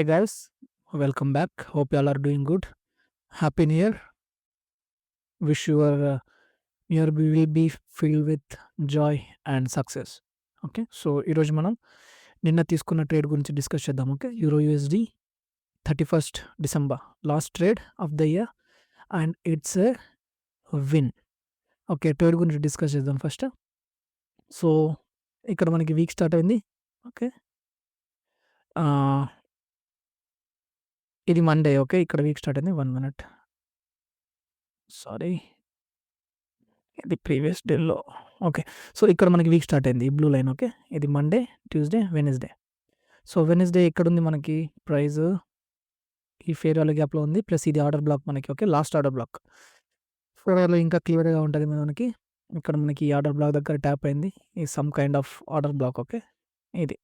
Hey guys, welcome back. Hope you all are doing good. Happy New Year. Wish your year will be filled with joy and success. Okay. So ఈరోజు మనం నిన్న తీసుకున్న trade గురించి discuss చేద్దాం. Okay. Euro USD 31st December last trade of the year and it's a win. Okay. Trade గురించి discuss చేద్దాం first. So ఇక్కడ మనకి వీక్ స్టార్ట్ అయింది. ఓకే. ఇది మండే. ఓకే. ఇక్కడ వీక్ స్టార్ట్ అయింది. 1 మినిట్. సారీ. ఇది ప్రీవియస్ డేలో. ఓకే. సో ఇక్కడ మనకి వీక్ స్టార్ట్ అయింది. ఈ బ్లూ లైన్. ఓకే. ఇది Monday, Tuesday, Wednesday. So Wednesday ఎక్కడుంది మనకి ప్రైస్ ఈ ఫెయిర్ వాల్యూ గ్యాప్‌లో ఉంది. ప్లస్ ఇది ఆర్డర్ బ్లాక్ మనకి. Okay. Last order black. Fair value ఇంకా క్లియర్‌గా ఉంటది మనకి. ఇక్కడ మనకి ఈ ఆర్డర్ బ్లాక్ దగ్గర ట్యాప్ అయింది. ఈ some kind of order black. Okay. ఇది.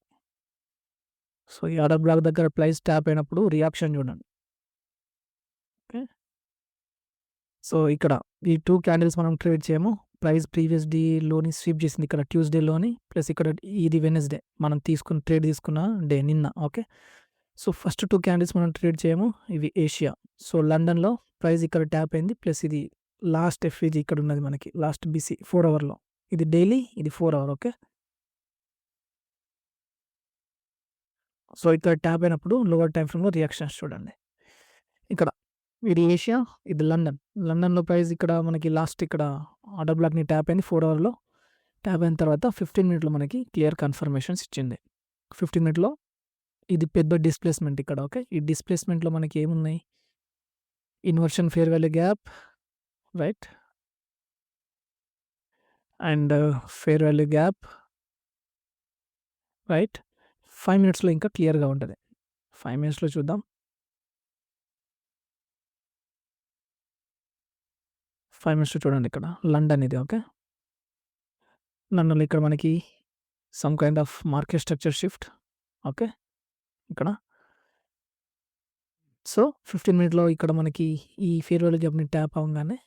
సో ఈ ఆర్డర్ బ్లాక్ దగ్గర ప్రైస్ ట్యాప్ అయినప్పుడు రియాక్షన్ చూడండి. ఓకే. సో ఇక్కడ ఈ 2 క్యాండిల్స్ మనం ట్రేడ్ చేయము. ప్రైస్ ప్రీవియస్ డేలోని స్వీప్ చేసింది ఇక్కడ ట్యూస్డేలోని. ప్లస్ ఇక్కడ ఇది వెడ్నెస్డే మనం ట్రేడ్ తీసుకున్న డే నిన్న. ఓకే. సో ఫస్ట్ 2 క్యాండిల్స్ మనం ట్రేడ్ చేయము. ఇవి ఏషియా. సో లండన్‌లో ప్రైస్ ఇక్కడ ట్యాప్ అయింది. ప్లస్ ఇది లాస్ట్ ఎఫ్‌ఈజీ ఇక్కడ ఉన్నది మనకి. లాస్ట్ బీసీ 4 అవర్‌లో. ఇది డైలీ, ఇది 4 అవర్. ఓకే. సో ఇక్కడ ట్యాప్ అయినప్పుడు లోవర్ టైమ్ ఫ్రేమ్‌లో రియాక్షన్స్ చూడండి. ఇక్కడ ఇది ఏషియా, ఇది లండన్. లండన్‌లో ప్రైస్ ఇక్కడ మనకి లాస్ట్ ఇక్కడ ఆర్డర్ బ్లాక్‌ని ట్యాప్ అయింది 4 అవర్‌లో. ట్యాప్ అయిన తర్వాత 15 మినిట్‌లో మనకి క్లియర్ కన్ఫర్మేషన్స్ ఇచ్చింది. 15 మినిట్‌లో ఇది పెద్ద డిస్‌ప్లేస్‌మెంట్ ఇక్కడ. ఓకే. ఈ డిస్‌ప్లేస్‌మెంట్‌లో మనకి ఏమున్నాయి? Inversion fair value gap, right? And fair value gap, right? 5 మినిట్స్‌లో ఇంకా క్లియర్‌గా ఉంటది. 5 మినిట్స్‌లో చూద్దాం. 5 మినిట్స్‌లో చూడండి ఇక్కడ లండన్ ఇది. ఓకే. లండన్‌లో ఇక్కడ మనకి some kind of market structure shift. Okay. ఇక్కడ. సో 15 మినిట్‌లో ఇక్కడ మనకి ఈ ఫెయిర్ వాల్యూ గ్యాప్‌ని ట్యాప్ అవ్వంగానే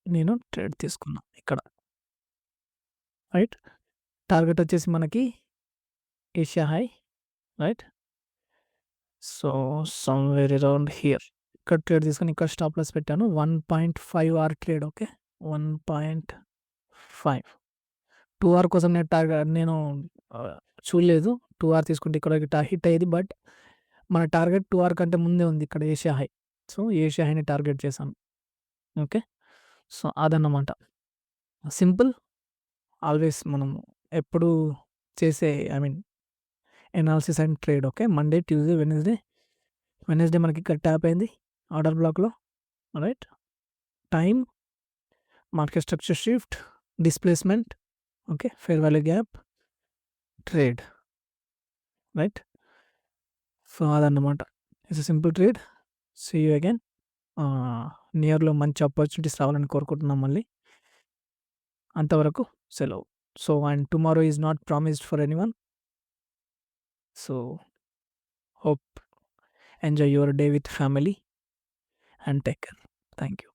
నేను ట్రేడ్ తీసుకున్నా ఇక్కడ. రైట్? టార్గెట్ వచ్చేసి మనకి Asia high, right? So somewhere around here. ఇక్కడ ట్రేడ్ తీసుకొని ఇక్కడ స్టాప్ లాస్ పెట్టాను. 1.5 అవర్ ట్రేడ్. ఓకే. 1.5 2 అవర్ కోసం నేను చూడలేదు. 2 అవర్ తీసుకుంటే ఇక్కడ హిట్ అయ్యేది. బట్ మన టార్గెట్ 2 అవర్ కంటే ముందే ఉంది ఇక్కడ ఏషియా హై. సో ఏషియా హైని టార్గెట్ చేశాను. ఓకే. సో అదన్నమాట. సింపుల్. ఆల్వేస్ మనం ఎప్పుడు చేసే analysis and trade. Okay. Monday, Tuesday, Wednesday. Wednesday మనకి ఇక్కడ ట్యాప్ అయింది ఆర్డర్ బ్లాక్‌లో, right? Time, market structure shift, displacement, okay. Fair value gap, trade, right? So అదన్నమాట. It's a simple trade. See you again. నియర్‌లో మంచి ఆపర్చునిటీస్ రావాలని కోరుకుంటున్నాం మళ్ళీ. అంతవరకు సెలవు. So and tomorrow is not promised for anyone. So hope enjoy your day with family and take care. Thank you.